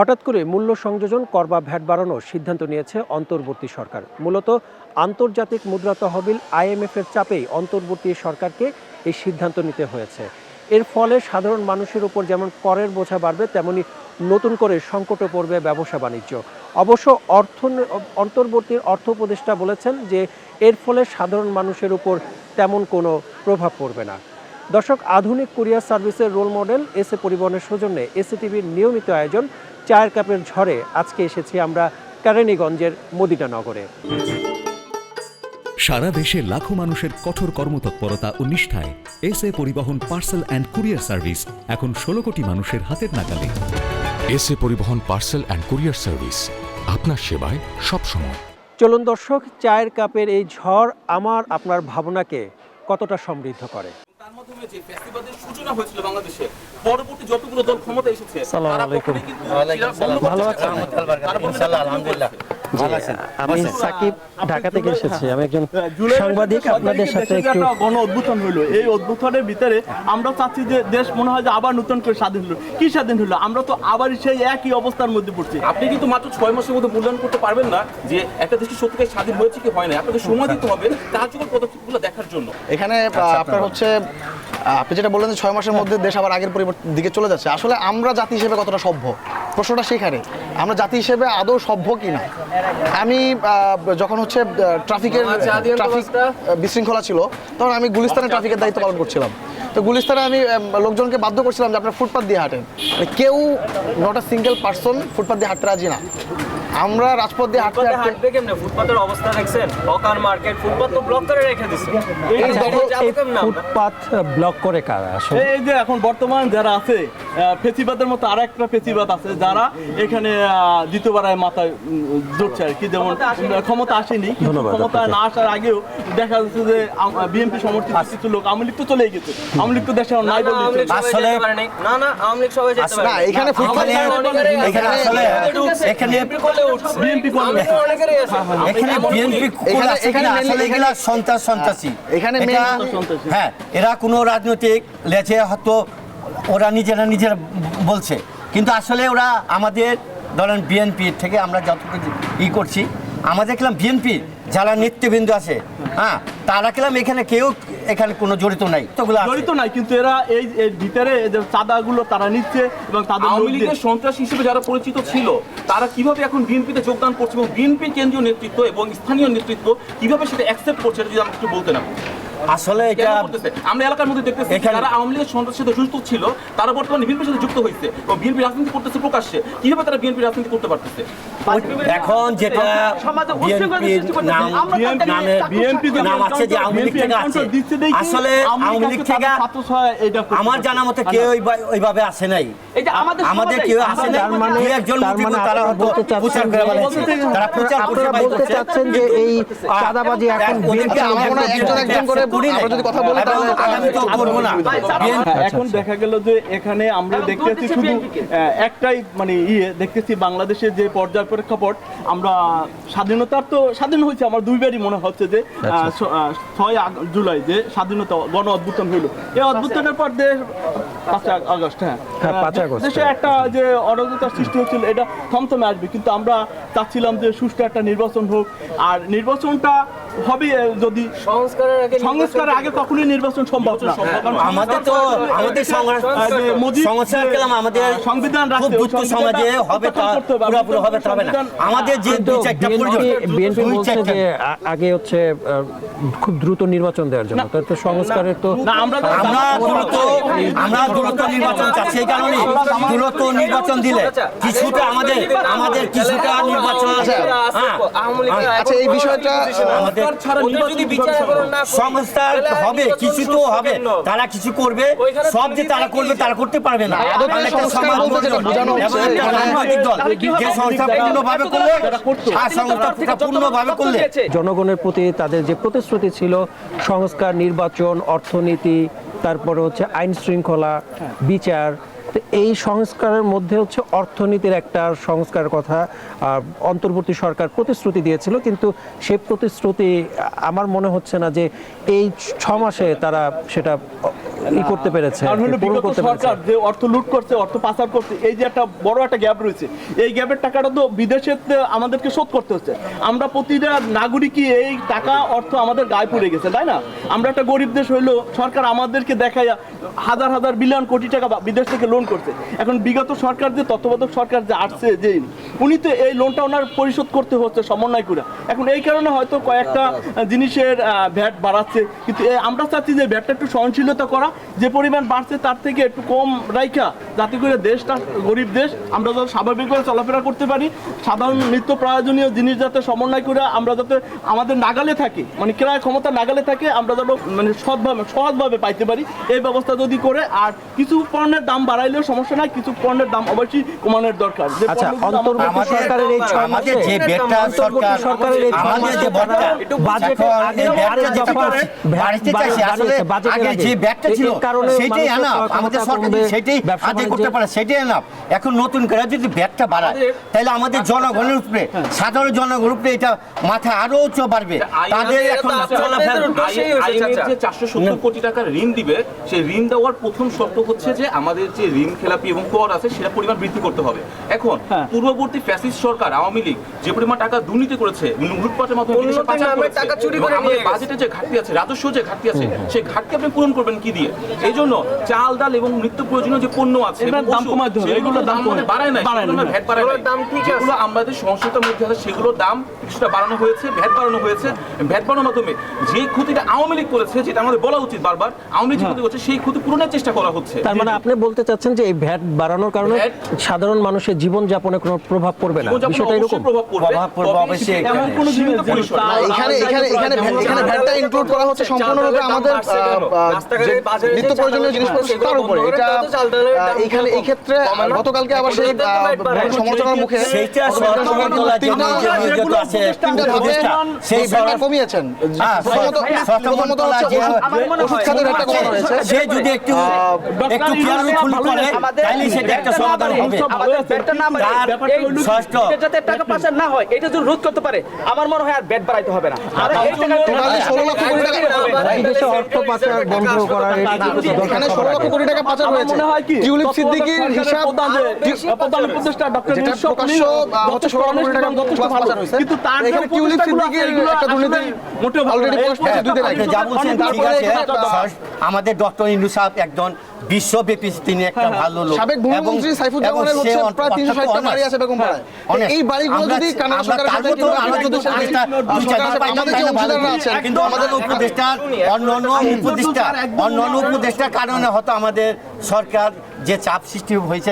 হঠাৎ করে মূল্য সংযোজন কর বা ভ্যাট বাড়ানোর সিদ্ধান্ত নিয়েছে অন্তর্বর্তী সরকার। মূলত আন্তর্জাতিক মুদ্রা তহবিল IMF-এর চাপেই অন্তর্বর্তী সরকারকে এই সিদ্ধান্ত নিতে হয়েছে। এর ফলে সাধারণ মানুষের উপর যেমন করের বোঝা বাড়বে, তেমনি নতুন করে সংকটে পড়বে ব্যবসা বাণিজ্য। অবশ্য অন্তর্বর্তীর অর্থ উপদেষ্টা বলেছেন যে এর ফলে সাধারণ মানুষের উপর তেমন কোনো প্রভাব পড়বে না। দর্শক, আধুনিক কুরিয়ার সার্ভিসের রোল মডেল এসএ পরিবহনের সৌজন্যে এসএটিভির নিয়মিত আয়োজন চায়ের কাপের ঝড়ে আজকে এসেছি আমরা কেরানীগঞ্জের মদিনানগরে। সারা দেশে লাখো মানুষের কঠোর কর্মতৎপরতা ও নিষ্ঠায় এসএ পরিবহন পার্সেল অ্যান্ড কুরিয়ার সার্ভিস এখন 16 কোটি মানুষের হাতের নাগালে। এসএ পরিবহন পার্সেল অ্যান্ড কুরিয়ার সার্ভিস, আপনার সেবায় সবসময়। চলুন দর্শক, চায়ের কাপের এই ঝড় আমার আপনার ভাবনাকে কতটা সমৃদ্ধ করে। তার মাধ্যমে যে ফেস্টিভ্যালের সূচনা হয়েছিল বাংলাদেশে, পরবর্তী যতগুলো দল ক্ষমতা এসেছে, আসসালামু আলাইকুম। ভালো আছেন? ইনশাআল্লাহ, আলহামদুলিল্লাহ। আমি সাকিব, ঢাকা থেকে এসেছি। আমি একজন সাংবাদিক। আপনাদের সাথে একটু গণ অভ্যুত্থান হলো। এই অভ্যুত্থানের ভিতরে আমরা চাচ্ছি যে দেশ মনে হয় যে আবার নতুন করে স্বাধীন হলো। কি স্বাধীন হলো? আমরা তো আবার সেই একই অবস্থার মধ্যে পড়ছি। আপনি কিন্তু মাত্র 6 মাসের মধ্যে মূল্যায়ন করতে পারবেন না যে একটা দেশ সত্যিকার স্বাধীন হয়েছে কি হয় না। আপনাকে সময় দিতে হবে কার্যকর পদক্ষেপগুলো দেখার জন্য। এখানে আপনার হচ্ছে আপনি যেটা বললেন যে 6 মাসের মধ্যে দেশ আবার আগের পরিবর্তন দিকে চলে যাচ্ছে, আসলে আমরা জাতি হিসেবে কতটা সভ্য, প্রশ্নটা সেখানে। আমরা জাতি হিসেবে আদৌ সভ্য কিনা। আমি যখন হচ্ছে ট্রাফিক বিশৃঙ্খলা ছিল, তখন আমি গুলিস্তানে ট্রাফিকের দায়িত্ব পালন করছিলাম। তো গুলিস্তানে আমি লোকজনকে বাধ্য করছিলাম যে আপনার ফুটপাথ দিয়ে হাঁটেন। কেউ not a single person footpath দিয়ে হাঁটতে রাজি না। আমরা রাজপথ দিয়ে হাঁটবে কেমনে? ফুটপাতের অবস্থা দেখছেন? হকার মার্কেট ফুটপাত তো ব্লক করে রেখে দিছে। ফুটপাথ ব্লক করে কারা আসলে? এই যে এখন বর্তমান যারা আছে, ফেসিবাদের মতো আরেকটা ফেসিবাদ আছে, যারা এখানে দ্বিতীয়বার মাথায় জড়ছে আর কি। যেমন ক্ষমতা আসেনি, ক্ষমতা না আসার আগেও দেখা যাচ্ছে যে বিএনপি সমর্থিত কিছু লোক, আওয়ামী লীগ তো চলেই গেছে, আওয়ামী লীগ তো দেশে নাই বলে আসলে না না, আওয়ামী লীগ সবাই যেতে পারে না। এখানে ফুটপাথ এখানে আসলে এখানে বিএনপি করবে, এখানে বিএনপি আসলে এগুলা সন্ত্রাসী। এখানে হ্যাঁ, এরা কোনো রাজনৈতিক লেছে হয়তো ওরা নিজেরা বলছে, কিন্তু আসলে ওরা আমাদের ধরেন বিএনপির থেকে আমরা যতটুকু করছি, আমাদের দেখলাম বিএনপি যারা নেতৃবৃন্দ আছে, হ্যাঁ, তারা দেখলাম এখানে কেউ এখানে কোনো জড়িত নাই, জড়িত নাই, কিন্তু এরা এই ভিতরে চাঁদাগুলো তারা নিচ্ছে এবং তাদের আওয়ামী লীগের সন্ত্রাস হিসেবে যারা পরিচিত ছিল, তারা কিভাবে এখন বিএনপিতে যোগদান করছে এবং বিএনপির কেন্দ্রীয় নেতৃত্ব এবং স্থানীয় নেতৃত্ব কিভাবে সেটা অ্যাকসেপ্ট করছে, এটা যদি আমাকে একটু বলতেন আপনি। আসলে এটা আমরা এলাকার মধ্যে দেখতেছি যারা আওয়ামী লীগের সন্ত্রাসের সাথে যুক্ত ছিল, তারা বর্তমানে বিএনপির সাথে যুক্ত হয়েছে এবং বিএনপি রাজনীতি করতেছে প্রকাশ্যে। কিভাবে তারা বিএনপি রাজনীতি করতে পারতেছে? এখন যেটা বিএনপির নাম আছে যে আওয়ামী লীগ থেকে আছে, আসলে আওয়ামী লীগ থেকে আমার জানা মতে কেউ ওইভাবে আসে নাই, আমাদের কেউ আসে নাই। একজন তারা প্রচার করে বলেছে, তারা প্রচার বলতে চাচ্ছেন যে এই চাঁদাবাজি এখন এখন দেখা গেল যে এখানে আমরা দেখতেছি শুধু একটাই মানে দেখতেছি বাংলাদেশের যে পর্যায় প্রেক্ষাপট, আমরা স্বাধীনতার তো স্বাধীন হয়েছে আমার দুইবারই মনে হচ্ছে যে 6 জুলাই যে স্বাধীনতা গণ অভ্যুত্থান হইল, এই অভ্যুত্থানের পর 5 আগস্ট দেশে একটা যে অরাজকতার সৃষ্টি হচ্ছিল, এটা থমথমে আসবে। কিন্তু আমরা চাচ্ছিলাম যে সুষ্ঠু একটা নির্বাচন হোক, আর নির্বাচনটা হবে যদি সংস্কারের আগে কখনোই নির্বাচন সম্ভব না। আমাদের তো আমাদের সংস্কার পেলাম, আমাদের সংবিধান সমাজে হবে পুরোপুরি হবে তবে না। আমাদের যে বিএনপি বলছে যে আগে হচ্ছে খুব দ্রুত নির্বাচন দেওয়ার জন্য, তো সংস্কারের তো আমরা দ্রুত নির্বাচন চাচ্ছি। এই কারণে দ্রুত নির্বাচন দিলে কিছুটা আমাদের কিছুটা নির্বাচন এই বিষয়টা আমাদের সংস্কার হবে, কিছু তো হবে, তারা কিছু করবে, সব যে তারা করবে তারা করতে পারবে না। জনগণের প্রতি তাদের যে প্রতিশ্রুতি ছিল, সংস্কার, নির্বাচন, অর্থনীতি, তারপরে হচ্ছে আইন শৃঙ্খলা, বিচার, এই সংস্কারের মধ্যে হচ্ছে অর্থনীতির একটা সংস্কারের কথা অন্তর্বর্তী সরকার প্রতিশ্রুতি দিয়েছিল, কিন্তু সেই প্রতিশ্রুতি আমার মনে হচ্ছে না যে এই 6 মাসে তারা সেটা করতে পেরেছে, কারণ হলো পূরণ বিগত করতে পেরেছে। সরকার যে অর্থ লুট করছে, অর্থ পাচার করছে, এই যে একটা বড় একটা গ্যাপ রয়েছে, এই গ্যাপের টাকাটা তো বিদেশে আমাদেরকে শোধ করতে হচ্ছে। আমরা প্রতিটা নাগরিকই এই টাকা অর্থ আমাদের গায়ে পড়ে গেছে, তাই না? আমরা একটা গরিব দেশ হইলেও সরকার আমাদেরকে দেখায় হাজার হাজার বিলিয়ন কোটি টাকা বিদেশ থেকে লোন করছে। এখন বিগত সরকার যে তত্ত্বাবধায়ক সরকার যে আসছে, যে উনি তো এই লোনটা ওনার পরিশোধ করতে হচ্ছে সমন্বয় করে। এখন এই কারণে হয়তো কয়েকটা জিনিসের ভ্যাট বাড়াচ্ছে, কিন্তু আমরা চাচ্ছি যে ভ্যাটটা একটু সহনশীলতা করা, যে পরিমাণ বাড়ছে তার থেকে একটু কম রাইখা, যাতে করে দেশটা গরিব দেশ, আমরা যাতে স্বাভাবিকভাবে চলাফেরা করতে পারি, সাধারণ নিত্য প্রয়োজনীয় জিনিস যাতে সমন্বয় করে আমরা যাতে আমাদের নাগালে থাকে, মানে ক্রয় ক্ষমতা নাগালে থাকে, আমরা যেন মানে সহজভাবে পাইতে পারি, এই ব্যবস্থা যদি করে। আর কিছু পণ্যের দাম বাড়াইলেও সমস্যা নাই, কিছু পণ্যের দাম অবশ্যই কমানোর দরকার। যে আচ্ছা, পণ্যগুলো অন্তর্বর্তী সরকারের এই 6 মাসে আমাদের যে ভ্যাটটা সরকার সরকারের এই 6 আমাদের যে মাসে ভ্যাটটা বাজেটের আগে ভ্যাটটা যেটা বাড়িতে চাইছে, আসলে আগে যে ভ্যাটটা ছিল সেটাই আনা, আমাদের সরকার সেটাই আদায় করতে পারে, সেটাই আনা। এখন নতুন করে যদি ভ্যাটটা বাড়ায়, তাহলে আমাদের জনগণের উপরে, সাধারণ জনগণের উপরে এটা মাথায় আরো উচ্চ বাড়বে। তাদের এখন যে 470 কোটি টাকার ঋণ দিবে, সেই ঋণ দেওয়ার প্রথম শর্ত হচ্ছে যে আমাদের যে ঋণ খেলাপি এবং কর আছে সেটা পরিমাণ বৃদ্ধি করতে হবে। এখন পূর্ববর্তী ফ্যাসিস্ট সরকার আওয়ামী লীগ যে পরিমাণ টাকা দুর্নীতি করেছে, লুটপাটের মাধ্যমে বিদেশে পাচার করেছে, টাকা চুরি করে আমাদের বাজেটে যে ঘাটতি আছে, রাজস্ব যে ঘাটতি আছে, সেই ঘাটতি আপনি পূরণ করবেন কি দিয়ে? এই জন্য চাল, ডাল এবং নিত্য প্রয়োজনীয় যে পণ্য আছে, এবার দাম কমাতে হবে, সেগুলোর দাম আমাদের বাড়ায় নাই, ভ্যাট বাড়ায় নাই। দাম ঠিক আছে, যেগুলো আমাদের সংস্থার মধ্যে আছে সেগুলোর দাম কিছুটা বাড়ানো হয়েছে, ভ্যাট বাড়ানো হয়েছে। ভ্যাট বাড়ানোর মাধ্যমে যে ক্ষতিটা আওয়ামী লীগ করেছে, যেটা আমাদের বলা উচিত বারবার, আওয়ামী লীগ যে ক্ষতি করছে সেই ক্ষতি পূরণের চেষ্টা করা হচ্ছে। তার মানে আপনি বলতে চাচ্ছেন যে এই ভ্যাট বাড়ানোর কারণে সাধারণ মানুষের জীবনযাপনে কোনো প্রভাব পড়বে না, বিষয়টা এরকম? প্রভাব পড়বে অবশ্যই। এমন কোনো জিনিস এখানে ভ্যাটটা ইনক্লুড করা হচ্ছে সম্পূর্ণরূপে আমাদের নিত্য প্রয়োজনীয় জিনিসপত্র তার উপরে। এটা এখানে এই ক্ষেত্রে গতকালকে আবার সেই সমালোচনার মুখে সেইটা সরকার তোলা যে নিয়োজিত আছে, সেই ভ্যাটটা কমিয়েছেন। প্রথমত হচ্ছে ওষুধ খাতের ভ্যাটটা কমানো হয়েছে। সে যদি একটু কেয়ারফুল করে, তাহলে সেটা একটা সমাধান হবে। যাতে টাকা পাচার না হয়, এটা যদি রোধ করতে পারে, আমার মনে হয় আর ব্যাট বাড়াইতে হবে না। আর এই টাকা 16 লক্ষ কোটি টাকা বিদেশে অর্থ পাচার বন্ধ করার এখানে 16 লক্ষ কোটি টাকা পাচার হয়েছে। টিউলিপ সিদ্দিকীর হিসাব প্রধান উপদেষ্টা ডক্টর যেটা প্রকাশ্য হচ্ছে 16 লক্ষ কোটি টাকা পাচার হয়েছে, কিন্তু তার এখানে টিউলিপ সিদ্দিকীর একটা দুর্নীতি মোটেও অলরেডি পোস্ট করেছে 2 দিন আগে। যা বলছেন ঠিক আছে, আমাদের ডক্টর ইনু সাহেব একজন বিশ্বব্যাপী তিনি একটা ভালো লোক, সাবেক ভূমিমন্ত্রী সাইফুজ্জামানের হচ্ছে প্রায় 360টা বাড়ি আছে বেগমপাড়ায়। এই বাড়িগুলো যদি কানাডা সরকারের সাথে আমাদের যে অংশীদাররা আছেন, কিন্তু আমাদের অন্যান্য উপদেষ্টার কারণে হয়তো আমাদের সরকার যে চাপ সৃষ্টি হয়েছে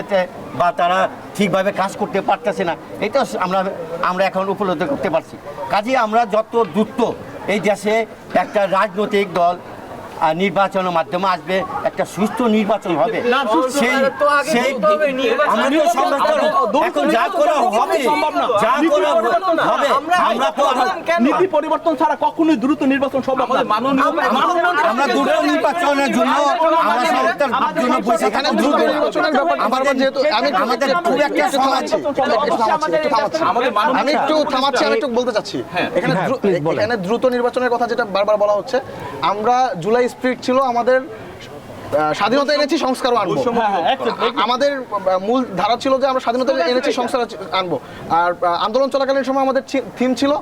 বা তারা ঠিকভাবে কাজ করতে পারতেছে না, এটা আমরা এখন উপলব্ধি করতে পারছি। কাজে আমরা যত দ্রুত এই দেশে একটা রাজনৈতিক দল নির্বাচনের মাধ্যমে আসবে, একটা সুষ্ঠু নির্বাচন হবে, সেই আমাদের এখন যা করা হবে, যা করা হবে, আমরা তো নীতি পরিবর্তন ছাড়া কখনোই দ্রুত নির্বাচন সম্ভব না। আমরা দ্রুত নির্বাচনের জন্য আমরা সরকার জন্য বসে এখানে দ্রুত নির্বাচনের ব্যাপারটা বারবার যেহেতু আমাদের খুব একটা থামাচ্ছি, আমি একটু বলতে চাচ্ছি। এখানে দ্রুত নির্বাচনের কথা যেটা বারবার বলা হচ্ছে, আমরা জুলাই স্পিরিট ছিল আমাদের স্বাধীনতা এনেছি, সংস্কারও আনবো। আমাদের মূল ধারা ছিল যে আমরা স্বাধীনতা এনেছি, সংস্কার আনবো। আর আন্দোলন চলাকালীন সময় আমাদের থিম ছিল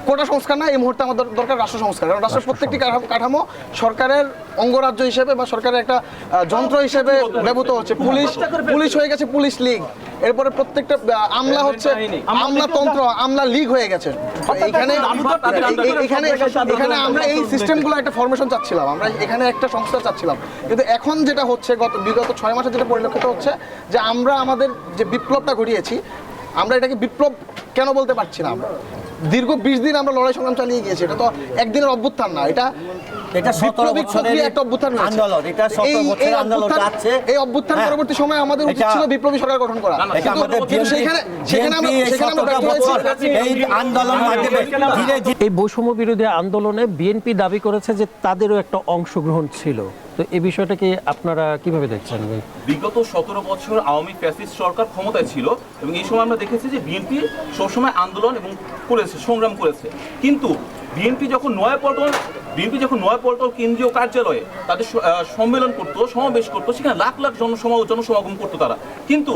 কোটা সংস্কার না, এই মুহূর্তে আমাদের দরকার রাষ্ট্র সংস্কার। কারণ রাষ্ট্রের প্রত্যেকটি কাঠামো সরকারের অঙ্গরাজ্য হিসেবে বা সরকারের একটা যন্ত্র হিসেবে ব্যবহৃত হচ্ছে। পুলিশ হয়ে গেছে পুলিশ লীগ, এরপরে প্রত্যেকটা আমলা হচ্ছে আমলাতন্ত্র, আমলা লীগ হয়ে গেছে। এখানে আমরা এই সিস্টেমগুলো একটা ফরমেশন চাচ্ছিলাম, আমরা এখানে একটা সংস্থা চাচ্ছিলাম। কিন্তু এখন যেটা হচ্ছে, বিগত 6 মাসে যেটা পরিলক্ষিত হচ্ছে, যে আমরা আমাদের যে বিপ্লবটা ঘটিয়েছি, আমরা এটাকে বিপ্লব কেন বলতে পারছি না? আমরা দীর্ঘ 20 দিন আমরা লড়াই সংগ্রাম চালিয়ে গিয়েছি। এটা তো একদিনের অভ্যুত্থান না, এটা এটা 17 বিপ্লবী বছরের প্রক্রিয়া একটা অভ্যুত্থান হয়েছে। আন্দোলন, এটা 17 বছরের আন্দোলন অভ্যুত্থান- যাচ্ছে। এই অভ্যুত্থান হ্যাঁ। পরবর্তী সময় আমাদের উচিত এটা- ছিল বিপ্লবী সরকার গঠন করা। না, না, এটা আমাদের কিন্তু সেখানে আমরা ব্যর্থ হয়েছি। এই আন্দোলনের মাধ্যমে ধীরে ধীরে এই বৈষম্য বিরোধী আন্দোলনে বিএনপি দাবি করেছে যে তাদেরও একটা অংশগ্রহণ ছিল। তো এই বিষয়টাকে আপনারা কিভাবে দেখছেন ভাই? বিগত 17 বছর আওয়ামী ফ্যাসিস্ট সরকার ক্ষমতায় ছিল এবং এই সময় আমরা দেখেছি যে বিএনপি সবসময় আন্দোলন এবং করেছে, সংগ্রাম করেছে। কিন্তু বিএনপি যখন নয়াপল্টন কেন্দ্রীয় কার্যালয়ে তাদের সম্মেলন করতো, সমাবেশ করতো, সেখানে লাখ লাখ জনসমাগম করতো তারা। কিন্তু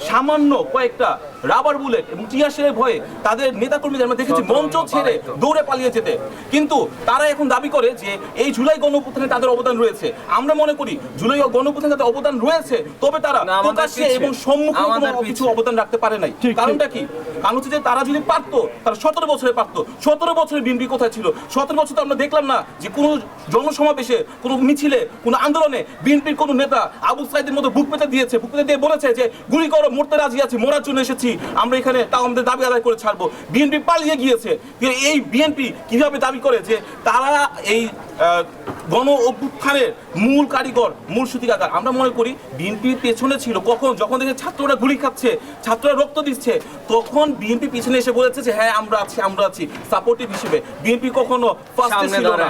সামান্য কয়েকটা রাবার বুলেট এবং টিয়ারশেলের ভয়ে তাদের নেতাকর্মীদের আমরা দেখেছি মঞ্চ ছেড়ে দৌড়ে পালিয়ে যেতে। কিন্তু তারা এখন দাবি করে যে এই জুলাই গণঅভ্যুত্থানে তাদের অবদান রয়েছে। আমরা মনে করি জুলাই গণঅভ্যুত্থানে তাদের অবদান রয়েছে, তবে তারা প্রকাশ্যে এবং সম্মুখে কোনো কিছু অবদান রাখতে পারে নাই। কারণটা কি? কারণ হচ্ছে যে তারা যদি পারতো, তারা 17 বছরে পারতো। 17 বছরে বিএনপি কোথায় ছিল? 17 বছর তো আমরা দেখলাম না যে কোনো জনসমাবেশে, কোনো মিছিলে, কোনো আন্দোলনে বিএনপির কোনো নেতা আবু সাইদের মতো বুক পেতে দিয়ে বলেছে যে গুলি করো, মরতে রাজি আছি, মরার জন্য এসেছি আমরা এখানে, তাও আমাদের দাবি আদায় করে ছাড়বো। বিএনপি পালিয়ে গিয়েছে। এই বিএনপি কিভাবে দাবি করে যে তারা এই গণ অভ্যুত্থানের মূল কারিগর, মূল সূতিকাগার? আমরা মনে করি বিএনপির পেছনে ছিল কখন? যখন দেখে ছাত্ররা গুলি খাচ্ছে, ছাত্ররা রক্ত দিচ্ছে, তখন বিএনপি পিছনে এসে বলেছে যে হ্যাঁ আমরা আছি সাপোর্টিভ হিসেবে। বিএনপি কখনো ফার্স্টে ছিল না।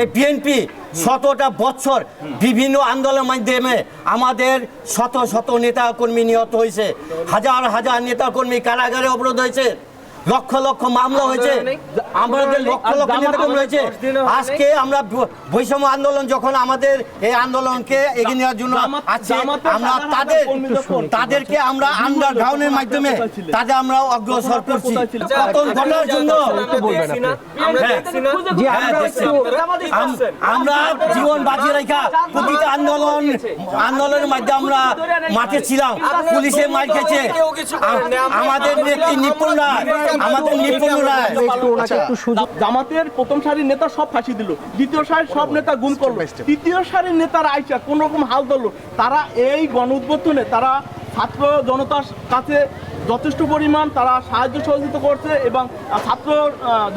এই বিএনপি 17টা বছর বিভিন্ন আন্দোলনের মাধ্যমে আমাদের শত শত নেতা কর্মী নিহত হয়েছে, হাজার হাজার নেতা কর্মী কারাগারে অবরোধ হয়েছে, লক্ষ লক্ষ মামলা হয়েছে, আমাদের লক্ষ লক্ষ নেতা কর্মী হয়েছে। আজকে আমরা বৈষম্য আন্দোলন যখন আমাদের এই আন্দোলনকে এগিয়ে নেওয়ার জন্য আছে, আমরা তাদেরকে আমরা আন্ডারগ্রাউন্ডের মাধ্যমে তাদের আমরা অগ্রসর করছি পতন ঘটার জন্য। আমরা জীবন বাজি রেখা প্রতিটা আন্দোলনের মাধ্যমে আমরা মাঠে ছিলাম, পুলিশে মার খেয়েছে, আমাদের নেত্রী নিপুণরা জামাতের প্রথম সারির নেতা সব ফাঁসি দিল, দ্বিতীয় সারির সব নেতা গুম করলো, তৃতীয় সারির নেতারা আইসা কোন রকম হাল ধরলো। তারা এই গণউদ্বোধনে তারা ছাত্র জনতার কাছে যথেষ্ট পরিমাণ তারা সাহায্য সহযোগিতা করছে এবং ছাত্র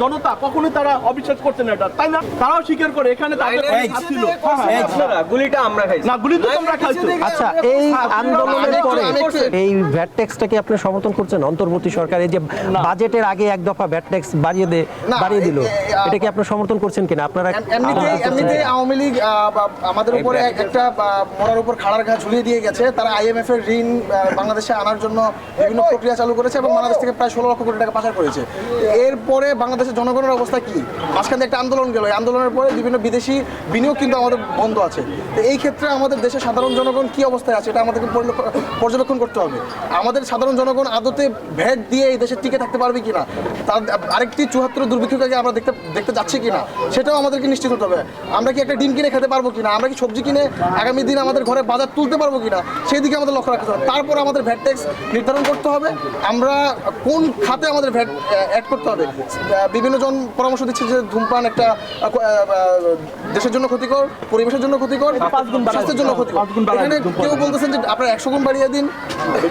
জনতা কখনোই তারা অবিশ্বাস করছে না এটা, তাই না? তারাও স্বীকার করে এখানে তাদের ছিল। গুলিটা আমরা খাইছি না, গুলি তো তোমরা খাইছো। আচ্ছা, এই আন্দোলনের পরে এই ভ্যাট ট্যাক্সটাকে আপনি সমর্থন করছেন? অন্তর্বর্তী সরকার এই যে বাজেটের আগে এক দফা ভ্যাট ট্যাক্স বাড়িয়ে দিল, এটা কি আপনি সমর্থন করছেন কিনা? আপনারা এমনিতেই আওয়ামী লীগ আমাদের উপরে একটা মরার উপর খাড়ার ঘা ঝুলিয়ে দিয়ে গেছে। তারা IMF এর ঋণ বাংলাদেশে আনার জন্য বিভিন্ন প্রক্রিয়া চালু করেছে এবং বাংলাদেশ থেকে প্রায় 16 লক্ষ কোটি টাকা পাচার করেছে। এরপরে বাংলাদেশের জনগণের অবস্থা কি? মাঝখানে একটা আন্দোলন গেল, এই আন্দোলনের পরে বিভিন্ন বিদেশি বিনিয়োগ কিন্তু আমাদের বন্ধ আছে। তো এই ক্ষেত্রে আমাদের দেশের সাধারণ জনগণ কি অবস্থায় আছে এটা আমাদেরকে পর্যবেক্ষণ করতে হবে। আমাদের সাধারণ জনগণ আদতে ভ্যাট দিয়ে এই দেশে টিকে থাকতে পারবে কিনা, তার আরেকটি 74 দুর্ভিক্ষকে আমরা দেখতে যাচ্ছি কিনা সেটাও আমাদেরকে নিশ্চিত হতে হবে। আমরা কি একটা ডিম কিনে খেতে পারবো কিনা, আমরা কি সবজি কিনে আগামী দিন আমাদের ঘরে বাজার তুলতে পারবো কিনা, সেই দিকে আমাদের লক্ষ্য রাখতে হবে। তারপর আমাদের ভ্যাট ট্যাক্স নির্ধারণ করতে হবে, আমরা কোন খাতে আমাদের ভ্যাট অ্যাড করতে হবে। বিভিন্ন জন পরামর্শ দিচ্ছে যে ধূমপান একটা দেশের জন্য ক্ষতিকর, পরিবেশের জন্য ক্ষতিকর, স্বাস্থ্যের জন্য ক্ষতিকর। এখানে কেউ বলতেছেন যে আপনারা 100 গুণ বাড়িয়ে দিন,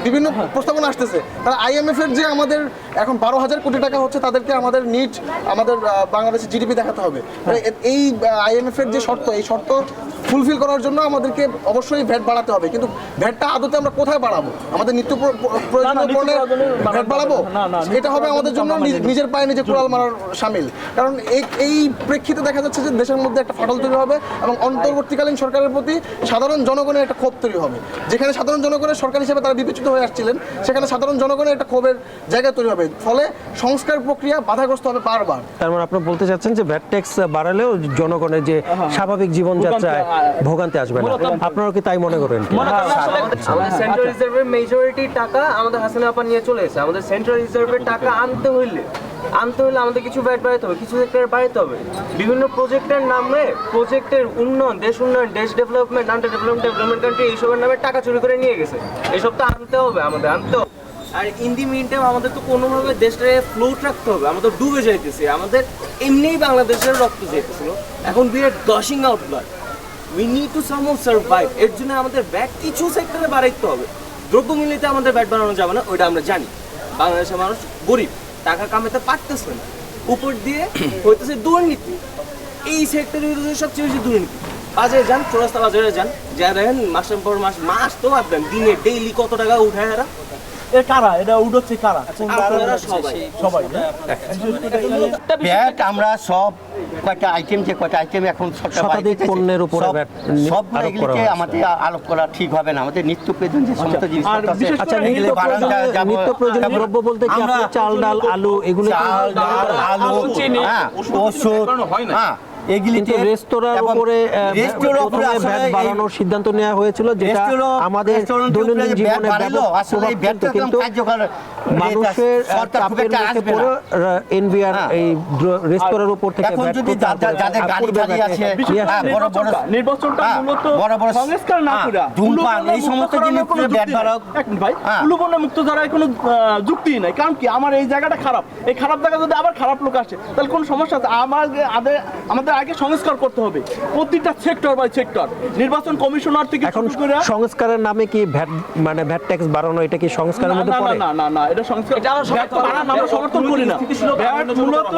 বিভিন্ন প্রস্তাবনা আসতেছে। তারা IMF এর যে আমাদের এখন 12,000 কোটি টাকা হচ্ছে, তাদেরকে আমাদের নিট, আমাদের বাংলাদেশের GDP দেখাতে হবে। এই IMF এর যে শর্ত, এই শর্ত ফুলফিল করার জন্য আমাদেরকে অবশ্যই ভ্যাট বাড়াতে হবে। কিন্তু ভ্যাটটা আদতে আমরা কোথায় বাড়াবো? আমাদের নিত্য প্রয়োজনীয় পণ্যে ভ্যাট বাড়াবো, এটা হবে আমাদের জন্য নিজের পায়ে নিজে কুড়াল মারার শামিল। কারণ এই প্রেক্ষিতে দেখা যাচ্ছে যে দেশের মধ্যে একটা ফাটল তৈরি হবে এবং অন্তর্বর্তীকালীন সরকারের প্রতি সাধারণ জনগণের একটা ক্ষোভ তৈরি হবে। যেখানে সাধারণ জনগণের সরকার হিসেবে তারা বিবেচিত হয়ে আসছিলেন, সেখানে সাধারণ জনগণের একটা ক্ষোভের জায়গা তৈরি হবে, ফলে সংস্কার প্রক্রিয়া বাধাগ্রস্ত হবে বারবার। তার মানে আপনি বলতে চাচ্ছেন যে ভ্যাট ট্যাক্স বাড়ালেও জনগণের যে স্বাভাবিক জীবনযাত্রায় ভোগান্তি আসবে না, আপনারা কি তাই মনে করেন? আমাদের সেন্ট্রাল রিজার্ভের মেজরিটি টাকা আমাদের হাসিনা আপা নিয়ে চলে এসেছে। আমাদের সেন্ট্রাল রিজার্ভের টাকা আনতে হলে আমাদের কিছু ভ্যাট বাড়াতে হবে, কিছু সেক্টর বাড়াতে হবে। বিভিন্ন প্রজেক্টের নামে, প্রজেক্টের উন্নয়ন, দেশ ডেভেলপমেন্ট, আন্ডার ডেভেলপমেন্ট কান্ট্রি, এইসবের নামে টাকা চুরি করে নিয়ে গেছে। এইসব তো আনতে হবে, আমাদের আনতে হবে। আর ইন দি মিন টাইম আমাদের তো কোনোভাবে দেশটাকে ফ্লোট রাখতে হবে। আমাদের ডুবে যাইতেছে, আমাদের এমনিই বাংলাদেশের রক্ত যেতেছিল, এখন we are gushing out blood. We need to somehow survive. এর জন্য আমাদের ব্যাক কিছু সেক্টরে বাড়াইতে হবে। দ্রব্যমূল্যতে আমাদের ব্যাট বাড়ানো যাবে না, ওইটা আমরা জানি। বাংলাদেশের মানুষ গরিব, টাকা কামাতে পারতেছে না, উপর দিয়ে হইতেছে দুর্নীতি। এই সেক্টরে হইতেছে সবচেয়ে বেশি দুর্নীতি। বাজারে যান, চৌরাস্তা বাজারে যান, যা দেখেন মাসের পর মাস, মাস তো বাদ দেন, দিনে ডেইলি কত টাকা উঠায় এরা। এর কারা এটা উঠছে কারা? আপনারা সবাই ভ্যাট আমরা সব কয়টা আইটেম, যে কয়টা আইটেম এখন শতাধিক পণ্যের উপরে ভ্যাট সবগুলো আরোপ করা এগুলিকে হয়েছে। আমাদের আলোপ করা ঠিক হবে না। আমাদের নিত্য প্রয়োজন যে সমস্ত জিনিসপত্র আছে, বিশেষ আচ্ছা, এগুলি বাড়ানো যাবে। নিত্য প্রয়োজনীয় দ্রব্য বলতে কি আমরা আপনি চাল, ডাল, আলু এগুলো কি- চাল, ডাল, আলু, চিনি, হ্যাঁ, ওষুধ, হয় না। হ্যাঁ, এগুলিতে কিন্তু রেস্তোরাঁর এবং উপরে রেস্তোরাঁর উপরে প্রথমে আসলে ভ্যাট এই বাড়ানোর সিদ্ধান্ত নেওয়া হয়েছিল, যেটা রেস্তোরাঁ- আমাদের রেস্টুরেন্টের উপরে দৈনন্দিন যে জীবনে ভ্যাট বাড়ালো, ব্যাপক আসলে এই প্রভাব ভ্যাটটা ফেলতো, কিন্তু কার্যকর মানুষের সরকার খুব চাপের একটা মুখে আসবে পড়ে না। এনবিআর হ্যাঁ। এই রেস্তোরাঁর উপর থেকে এখন ভ্যাট যদি প্রত্যাহার করে যাদের গাড়ি পূর্বে টাড়ি ভ্যাটে আছে, নিয়ে হ্যাঁ, আসে। বড় বড় নির্বাচনটা হ্যাঁ, মূলত বড় বড় সংস্কার না হ্যাঁ, করে ধূমপান এই সমস্ত জিনিস ব্যাট বাড়াও। ভাই হ্যাঁ। কুলুপনা মুক্ত দ্বারা কোনো যুক্তি নাই। কারণ কি, আমার এই জায়গাটা খারাপ, এই খারাপ জায়গা যদি আবার খারাপ লোক আসে তাহলে কোনো সমস্যা আছে? আমাদের আগে সংস্কার করতে হবে প্রতিটা সেক্টর বাই সেক্টর। নির্বাচন কমিশনার থেকে এখন শুরু করে সংস্কারের নামে কি ভ্যাট মানে ভ্যাট ট্যাক্স বাড়ানো, এটা কি সংস্কারের মধ্যে পড়ে? না, এটা সংস্কার, ভ্যাট বাড়ানো আমরা সমর্থন করি না। ভ্যাট মূলত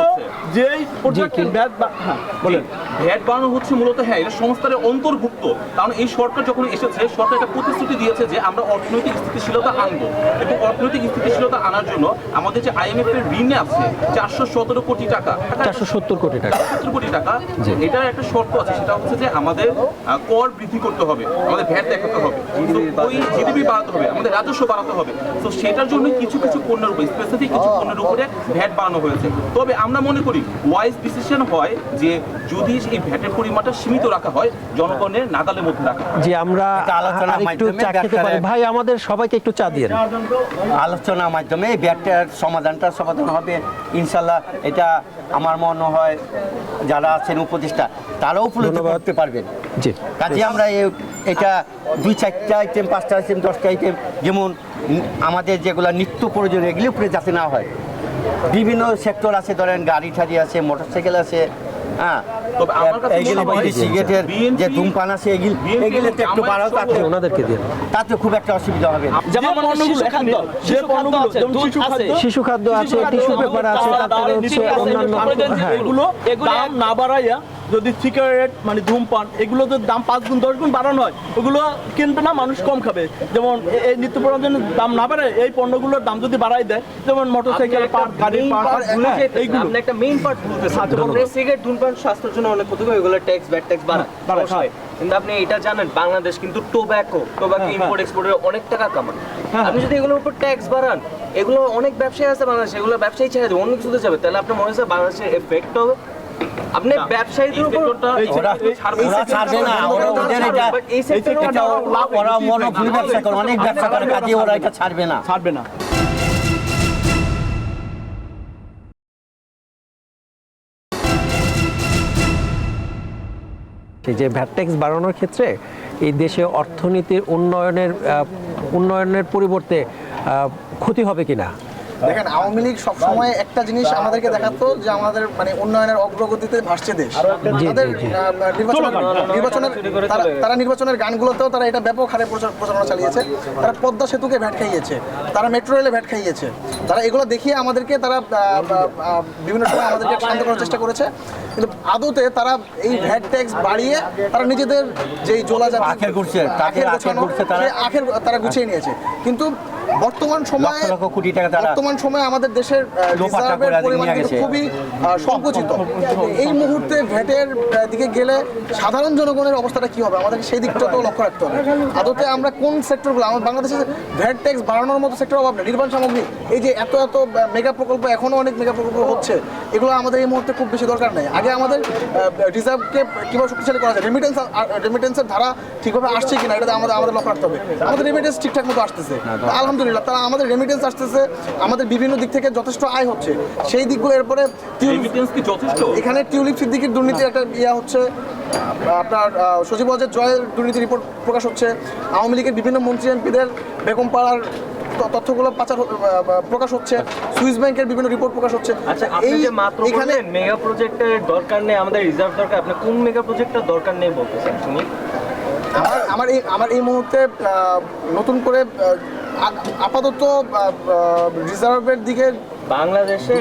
যেই প্রজেক্টের ভ্যাট, হ্যাঁ বলেন, ভ্যাট বাড়ানো হচ্ছে মূলত, হ্যাঁ, এটা সংস্কারের অন্তর্ভুক্ত। কারণ এই সরকার যখন এসেছে, সরকার একটা প্রতিশ্রুতি দিয়েছে যে আমরা অর্থনৈতিক স্থিতিশীলতা আনবো, এবং অর্থনৈতিক স্থিতিশীলতা আনার জন্য আমাদের যে IMF এর ঋণ আছে 417 কোটি টাকা, 470 কোটি টাকা 70 কোটি টাকা, এটার একটা শর্ত আছে, সেটা হচ্ছে যে আমাদের কর বৃদ্ধি করতে হবে, আমাদের ভ্যাট দেখাতে হবে, তো ওই জিডিপি বাড়াতে হবে, আমাদের রাজস্ব বাড়াতে হবে। তো সেটার জন্য কিছু কিছু পণ্যের উপরে, স্পেসিফিক কিছু পণ্যের উপরে ভ্যাট বাড়ানো হয়েছে। তবে আমরা মনে করি ওয়াইজ ডিসিশন হয় যে যদি এই ভ্যাটের পরিমাণটা সীমিত রাখা হয়, জনগণের নাগালের মধ্যে রাখা হয়। যে আমরা এটা আলোচনার আরেকটু মাধ্যমে চা খেতে পারি। ব্যাখ্যা- ভাই, আমাদের সবাইকে একটু চা দিয়েন। আলোচনার মাধ্যমে এই ব্যাটটার সমাধান হবে ইনশাল্লাহ। এটা আমার মনে হয় যারা আছেন উপদেষ্টা তারাও উপলব্ধি ধন্যবাদ। করতে পারবেন। জি, কাজে আমরা এটা 2-4টা আইটেম, 5টা আইটেম, 10টা আইটেম, যেমন আমাদের যেগুলো নিত্য প্রয়োজন এগুলি উপরে যাতে না হয়। বিভিন্ন সেক্টর আছে, ধরেন গাড়ি ঠাড়ি আছে, মোটরসাইকেল আছে, হ্যাঁ, তবে আমার কাছে এইগুলি মনে হয় সিগারেটের BNP যে ধূমপান আছে এগুলিতে একটু বাড়াও, ওনাদেরকে দিয়েন। তাতে খুব একটা অসুবিধা হবে না। যেমন পণ্যগুলো এখানে, যে পণ্যগুলো যেমন শিশু খাদ্য আছে, টিস্যু পেপার আছে, তারপরে হচ্ছে অন্যান্য, হ্যাঁ, এগুলো দাম না বাড়াইয়া যদি সিগারেট মানে ধূমপান এগুলো যদি দাম 5 গুণ 10 গুণ বাড়ানো হয়, ওগুলো কিনবে না, মানুষ কম খাবে। যেমন এই নিত্য প্রয়োজনের দাম না বাড়ায় এই পণ্যগুলোর দাম যদি বাড়াই দেয়, যেমন মোটরসাইকেল পার্ট, গাড়ির পার্ট, এইগুলো আপনি একটা মেইন পার্ট বলতেছেন। সিগারেট, ধূমপান স্বাস্থ্যের জন্য অনেক ক্ষতিকর, এগুলো ট্যাক্স, ভ্যাট ট্যাক্স বাড়ায়। কিন্তু আপনি এটা জানেন, বাংলাদেশ কিন্তু টোব্যাকো ইম্পোর্ট এক্সপোর্টে অনেক টাকা কামায়। আপনি যদি এগুলোর উপর ট্যাক্স বাড়ান, এগুলো অনেক ব্যবসায়ী আছে বাংলাদেশে, এগুলো ব্যবসায়ী ছেড়ে দেবে, অন্য কিছুতে যাবে, তাহলে আপনার মনে হচ্ছে বাংলাদেশের এফেক্ট হবে। আপনি ব্যবসায়ীদের উপর ওরা ছাড়বে না, ওদের ওরা মনোভূমি ব্যবসা করে, অনেক ব্যবসা করে, কাজে ওরা এটা ছাড়বে না। এই যে ভ্যাট ট্যাক্স বাড়ানোর ক্ষেত্রে এই দেশে অর্থনীতির উন্নয়নের পরিবর্তে ক্ষতি হবে কিনা? দেখেন, আওয়ামী লীগ সবসময় একটা জিনিস আমাদেরকে দেখাতো যে আমাদের মানে উন্নয়নের অগ্রগতিতে ভাসছে দেশ। তাদের তারা নির্বাচনের গানগুলোতেও তারা এটা ব্যাপক হারে প্রচারণা চালিয়েছে। তারা পদ্মা সেতুকে ভ্যাট খাইয়েছে, তারা মেট্রো রেলে ভ্যাট খাইয়েছে, তারা এগুলো দেখিয়ে আমাদেরকে তারা বিভিন্ন সময় আমাদেরকে শান্ত করার চেষ্টা করেছে। কিন্তু আদতে তারা এই ভ্যাট ট্যাক্স বাড়িয়ে তারা নিজেদের যেই জোলা জাতি আখের গুছিয়ে তারা গুছিয়ে নিয়েছে। কিন্তু বর্তমান সময়ে লক্ষ কোটি টাকা তারা আমাদের দেশের রিজার্ভের পরিমাণ কিন্তু খুবই সংকুচিত। এই মুহূর্তে ভ্যাটের দিকে গেলে সাধারণ জনগণের অবস্থাটা কি হবে, আমাদের সেই দিকটাতেও লক্ষ্য রাখতে হবে। আদতে আমরা কোন সেক্টরগুলো, আমাদের বাংলাদেশে ভ্যাট ট্যাক্স বাড়ানোর মতো সেক্টর অভাব নেই। নির্মাণ সামগ্রী, এই যে এত মেগা প্রকল্প, এখনো অনেক মেগা প্রকল্প হচ্ছে, এগুলো আমাদের এই মুহূর্তে খুব বেশি দরকার নেই। আগে আমাদের রিজার্ভকে কীভাবে শক্তিশালী করা যায়, রেমিটেন্সের ধারা ঠিকভাবে আসছে কিনা, এটা আমাদের লক্ষ্য রাখতে হবে। আমাদের রেমিটেন্স ঠিকঠাক মতো আসতেছে, আলহামদুলিল্লাহ, তারা আমাদের রেমিটেন্স আসতেছে, আমাদের বিভিন্ন দিক থেকে যথেষ্ট আয় হচ্ছে, সেই দিকগুলো। এরপরে এখানে টিউলিপ সিদ্দিকির দুর্নীতির একটা হচ্ছে, আপনার সচিব ওয়াজেদ জয়ের দুর্নীতি রিপোর্ট প্রকাশ হচ্ছে, আওয়ামী লীগের বিভিন্ন মন্ত্রী এমপিদের বেগম পাড়ার তথ্যগুলো প্রকাশ হচ্ছে, সুইস ব্যাংকের বিভিন্ন রিপোর্ট প্রকাশ হচ্ছে। আচ্ছা, আপনি যে মাত্র বললেন মেগা প্রজেক্টের দরকার নেই, আমাদের রিজার্ভ দরকার, আপনি কোন মেগা প্রজেক্টের দরকার নেই বলতেছেন শুনি? আমার এই মুহূর্তে নতুন করে আপাতত রিজার্ভের দিকে বাংলাদেশে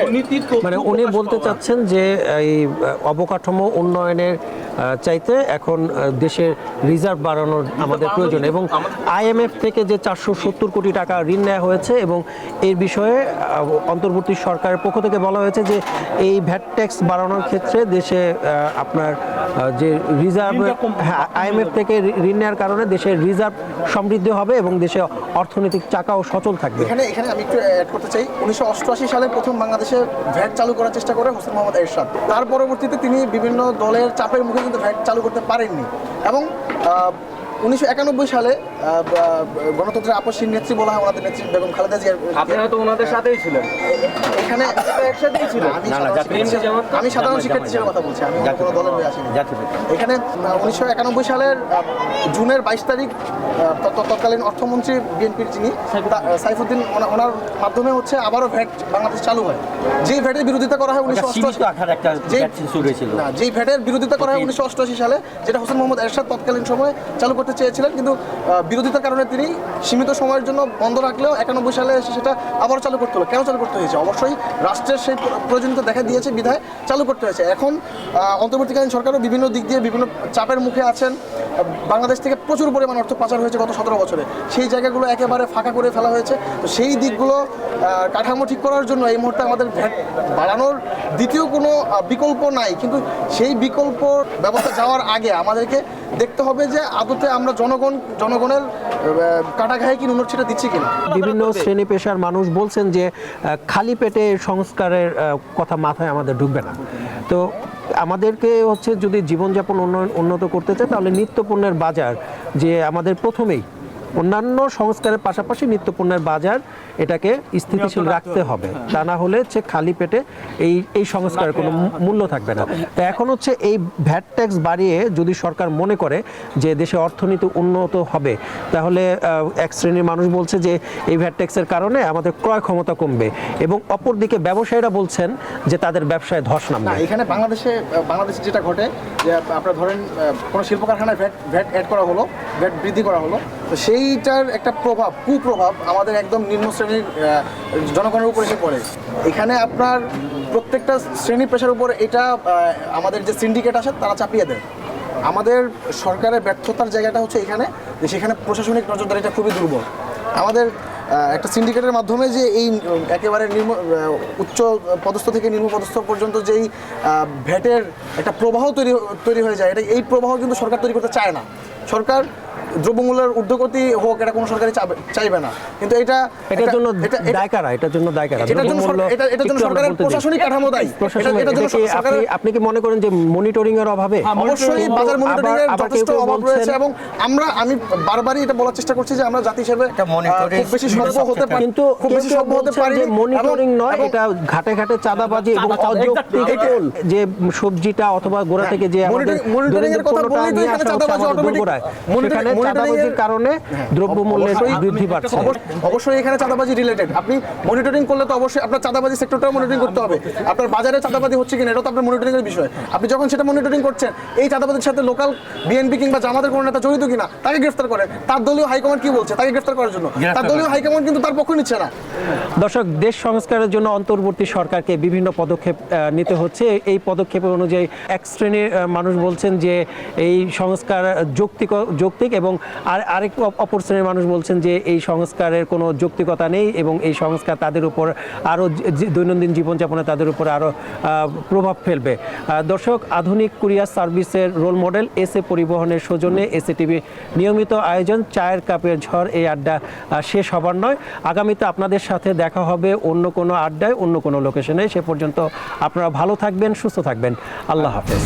মানে উনি বলতে চাচ্ছেন যে এই অবকাঠামো উন্নয়নের চাইতে এখন দেশের রিজার্ভ বাড়ানোর আমাদের প্রয়োজন এবং আইএমএফ থেকে যে 470 কোটি টাকা ঋণ নেওয়া হয়েছে এবং এর বিষয়ে অন্তর্বর্তী সরকারের পক্ষ থেকে বলা হয়েছে যে এই ভ্যাট ট্যাক্স বাড়ানোর ক্ষেত্রে দেশে আপনার যে রিজার্ভ আইএমএফ থেকে ঋণ নেওয়ার কারণে দেশের রিজার্ভ সমৃদ্ধ হবে এবং দেশে অর্থনৈতিক চাকাও সচল থাকবে। এখানে আমি একটু অ্যাড করতে চাই, 1988 সালে প্রথম বাংলাদেশে ভ্যাট চালু করার চেষ্টা করে হোসেন মোহাম্মদ এরশাদ। তার পরবর্তীতে তিনি বিভিন্ন দলের চাপের মুখে কিন্তু ভ্যাট চালু করতে পারেননি এবং 1991 সালে গণতন্ত্রের আপসহীন নেত্রী বলা হয় ওনাদের নেত্রী বেগম খালেদা জিয়ার। আপনি হয়তো ওনাদের সাথেই ছিলেন, এখানে একসাথেই ছিলেন। আমি সাধারণ শিক্ষার্থী হিসেবে কথা বলছি, আমি কোনো দলের হয়ে আসিনি। এখানে 1991 সালের জুনের 22 তারিখ তৎকালীন অর্থমন্ত্রী বিএনপির যিনি সাইফুদ্দিন, ওনার মাধ্যমে হচ্ছে আবারও ভ্যাট বাংলাদেশ চালু হয়। যেই ভ্যাটের বিরোধিতা করা হয় 1988 সালে, যেটা হোসেন মোহাম্মদ এরশাদ তৎকালীন সময়ে চালু করতে চেয়েছিলেন, কিন্তু বিরোধিতার কারণে তিনি সীমিত সময়ের জন্য বন্ধ রাখলেও 91 সালে এসে সেটা আবার চালু করতে হলো। কেন চালু করতে হয়েছে? অবশ্যই রাষ্ট্রের সেই প্রয়োজনীয়তা দেখা দিয়েছে বিধায় চালু করতে হয়েছে। এখন অন্তর্বর্তীকালীন সরকারও বিভিন্ন দিক দিয়ে বিভিন্ন চাপের মুখে আছেন। বাংলাদেশ থেকে প্রচুর পরিমাণ অর্থ পাচার হয়েছে গত 17 বছরে, সেই জায়গাগুলো একেবারে ফাঁকা করে ফেলা হয়েছে। তো সেই দিকগুলো কাঠামো ঠিক করার জন্য এই মুহূর্তে আমাদের ভ্যাট বাড়ানোর দ্বিতীয় কোনো বিকল্প নাই, কিন্তু সেই বিকল্প ব্যবস্থা যাওয়ার আগে আমাদেরকে দেখতে হবে যে আদতে আমরা জনগণের কাটা ঘায়ে কি নুনের ছিটা দিচ্ছি কিনা। বিভিন্ন শ্রেণী পেশার মানুষ বলছেন যে খালি পেটে সংস্কারের কথা মাথায় আমাদের ঢুকবে না। তো আমাদেরকে হচ্ছে যদি জীবনযাপন উন্নত করতে চায় তাহলে নিত্যপণ্যের বাজার যে আমাদের প্রথমেই অন্যান্য সংস্কারের পাশাপাশি নিত্যপণ্যের বাজার এটাকে স্থিতিশীল রাখতে হবে, তা না হলে হচ্ছে খালি পেটে এই সংস্কারের কোনো মূল্য থাকবে না। তো এখন হচ্ছে এই ভ্যাট ট্যাক্স বাড়িয়ে যদি সরকার মনে করে যে দেশে অর্থনীতি উন্নত হবে, তাহলে এক শ্রেণীর মানুষ বলছে যে এই ভ্যাট ট্যাক্সের কারণে আমাদের ক্রয় ক্ষমতা কমবে এবং অপরদিকে ব্যবসায়ীরা বলছেন যে তাদের ব্যবসায় ধস নামবে। এখানে বাংলাদেশে যেটা ঘটে যে আপনারা ধরেন কোনো শিল্প কারখানায় ভ্যাট অ্যাড করা হলো, ভ্যাট বৃদ্ধি করা হলো, তো সেইটার একটা কুপ্রভাব আমাদের একদম নিম্ন শ্রেণীর জনগণের উপর এসে পড়ে। এখানে আপনার প্রত্যেকটা শ্রেণী পেশার উপর এটা আমাদের যে সিন্ডিকেট আছে তারা চাপিয়ে দেয়। আমাদের সরকারের ব্যর্থতার জায়গাটা হচ্ছে এখানে যে সেখানে প্রশাসনিক নজরদারিটা খুবই দুর্বল। আমাদের একটা সিন্ডিকেটের মাধ্যমে যে এই একেবারে উচ্চ পদস্থ থেকে নিম্ন পদস্থ পর্যন্ত যেই ভ্যাটের একটা প্রবাহ তৈরি হয়ে যায়, এই প্রবাহ কিন্তু সরকার তৈরি করতে চায় না। সরকার দ্রব্যমূল্যের ঊর্ধ্বগতি হোক এটা কোনো সরকারই চাইবে না, কিন্তু এটার জন্য সরকারের প্রশাসনিক কাঠামো দায়ী। আপনি কি মনে করেন যে মনিটরিং এর অভাবে? অবশ্যই বাজার মনিটরিং এর যথেষ্ট অভাব রয়েছে এবং আমি বারবারই এটা বলার চেষ্টা করছি যে আমরা জাতি হিসেবে খুব বেশি সভ্য হতে পারি, কিন্তু খুব বেশি সভ্য হতে পারি মনিটরিং নয়, এটা ঘাটে ঘাটে চাঁদাবাজি এবং অযৌক্তিক যে সবজিটা অথবা গোড়া থেকে যে আমাদের মনিটরিং এর কথা বললেই তো এখানে চাঁদাবাজি অটোমেটিক চাঁদাবাজির কারণে দ্রব্যমূল্যের বৃদ্ধি পাচ্ছে। অবশ্যই এখানে চাঁদাবাজি রিলেটেড। আপনি মনিটরিং করলে তো অবশ্যই আপনার চাঁদাবাজি সেক্টরটাও মনিটরিং করতে হবে। আপনার বাজারে চাঁদাবাজি হচ্ছে কিনা এটাও তো আপনার মনিটরিং এর বিষয়। আপনি যখন সেটা মনিটরিং করছেন, এই চাঁদাবাজির সাথে লোকাল বিএনপি কিংবা জামাতের কোনো নেতা জড়িত কিনা তাকে গ্রেফতার করেন। তার দলীয় হাইকমান্ড কি বলছে তাকে গ্রেফতার করার জন্য? তার দলীয় হাইকমান্ড কিন্তু তার পক্ষ নিচ্ছে না। দর্শক, দেশ সংস্কারের জন্য অন্তর্বর্তী সরকারকে বিভিন্ন পদক্ষেপ নিতে হচ্ছে। এই পদক্ষেপ অনুযায়ী এক শ্রেণীর মানুষ বলছেন যে এই সংস্কার যৌক্তিক এবং আরেক অপর শ্রেণীর মানুষ বলছেন যে এই সংস্কারের কোনো যৌক্তিকতা নেই এবং এই সংস্কার তাদের উপর আরও দৈনন্দিন জীবনযাপনে তাদের উপর আরও প্রভাব ফেলবে। দর্শক, আধুনিক কুরিয়ার সার্ভিসের রোল মডেল এসএ পরিবহনের সৌজন্যে এসএ টিভি নিয়মিত আয়োজন চায়ের কাপের ঝড় এই আড্ডা শেষ হবার নয়। আগামীতে আপনাদের সাথে দেখা হবে অন্য কোনো আড্ডায়, অন্য কোনো লোকেশনে। সে পর্যন্ত আপনারা ভালো থাকবেন, সুস্থ থাকবেন। আল্লাহ হাফেজ।